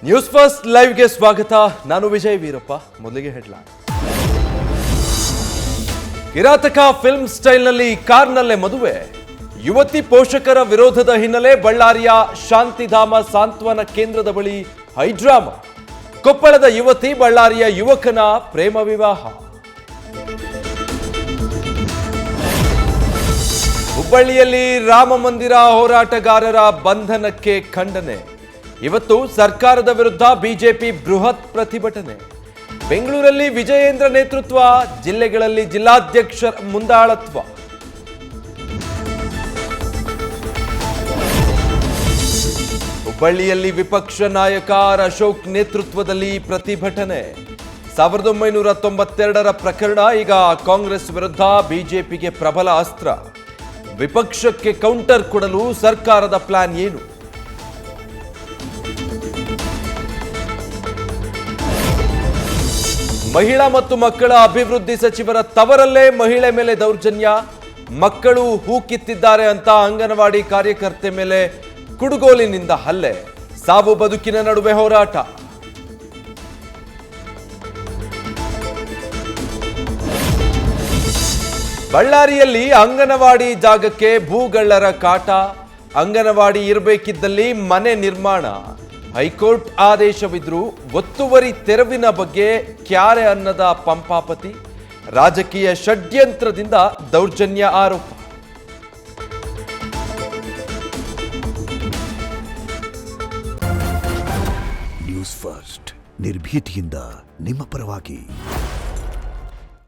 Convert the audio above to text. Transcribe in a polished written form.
News first ಲೈವ್ಗೆ ಸ್ವಾಗತ. ನಾನು ವಿಜಯ್ ವೀರಪ್ಪ. ಮೊದಲಿಗೆ ಹೆಡ್ಲೈನ್. ಕಿರಾತಕ ಫಿಲ್ಮ್ ಸ್ಟೈಲ್ನಲ್ಲಿ ಕಾರ್ನಲ್ಲೇ ಮದುವೆ. ಯುವತಿ ಪೋಷಕರ ವಿರೋಧದ ಹಿನ್ನೆಲೆ ಬಳ್ಳಾರಿಯ ಶಾಂತಿಧಾಮ ಸಾಂತ್ವನ ಕೇಂದ್ರದ ಬಳಿ ಹೈಡ್ರಾಮ. ಕೊಪ್ಪಳದ ಯುವತಿ ಬಳ್ಳಾರಿಯ ಯುವಕನ ಪ್ರೇಮ ವಿವಾಹ. ಹುಬ್ಬಳ್ಳಿಯಲ್ಲಿ ರಾಮ ಮಂದಿರ ಹೋರಾಟಗಾರರ ಬಂಧನಕ್ಕೆ ಖಂಡನೆ. ಇವತ್ತು ಸರ್ಕಾರದ ವಿರುದ್ಧ ಬಿಜೆಪಿ ಬೃಹತ್ ಪ್ರತಿಭಟನೆ. ಬೆಂಗಳೂರಲ್ಲಿ ವಿಜಯೇಂದ್ರ ನೇತೃತ್ವ, ಜಿಲ್ಲೆಗಳಲ್ಲಿ ಜಿಲ್ಲಾಧ್ಯಕ್ಷರ ಮುಂದಾಳತ್ವ. ಹುಬ್ಬಳ್ಳಿಯಲ್ಲಿ ವಿಪಕ್ಷ ನಾಯಕ ಆರ್ ಅಶೋಕ್ ನೇತೃತ್ವದಲ್ಲಿ ಪ್ರತಿಭಟನೆ. 1992ರ ಪ್ರಕರಣ ಈಗ ಕಾಂಗ್ರೆಸ್ ವಿರುದ್ಧ ಬಿಜೆಪಿಗೆ ಪ್ರಬಲ ಅಸ್ತ್ರ. ವಿಪಕ್ಷಕ್ಕೆ ಕೌಂಟರ್ ಕೊಡಲು ಸರ್ಕಾರದ ಪ್ಲಾನ್ ಏನು? ಮಹಿಳಾ ಮತ್ತು ಮಕ್ಕಳ ಅಭಿವೃದ್ಧಿ ಸಚಿವರ ತವರಲ್ಲೇ ಮಹಿಳೆ ಮೇಲೆ ದೌರ್ಜನ್ಯ. ಮಕ್ಕಳು ಹೂ ಕಿತ್ತಿದ್ದಾರೆ ಅಂತ ಅಂಗನವಾಡಿ ಕಾರ್ಯಕರ್ತೆ ಮೇಲೆ ಕುಡುಗೋಲಿನಿಂದ ಹಲ್ಲೆ. ಸಾವು ಬದುಕಿನ ನಡುವೆ ಹೋರಾಟ. ಬಳ್ಳಾರಿಯಲ್ಲಿ ಅಂಗನವಾಡಿ ಜಾಗಕ್ಕೆ ಭೂಗಳ್ಳರ ಕಾಟ. ಅಂಗನವಾಡಿ ಇರಬೇಕಿದ್ದಲ್ಲಿ ಮನೆ ನಿರ್ಮಾಣ. ಹೈಕೋರ್ಟ್ ಆದೇಶವಿದ್ರೂ ಒತ್ತುವರಿ ತೆರವಿನ ಬಗ್ಗೆ ಕ್ಯಾರೆ ಅನ್ನದ ಪಂಪಾಪತಿ. ರಾಜಕೀಯ ಷಡ್ಯಂತ್ರದಿಂದ ದೌರ್ಜನ್ಯ ಆರೋಪ. ನ್ಯೂಸ್ ಫಸ್ಟ್ ನಿರ್ಭೀತಿಯಿಂದ ನಿಮ್ಮ ಪರವಾಗಿ.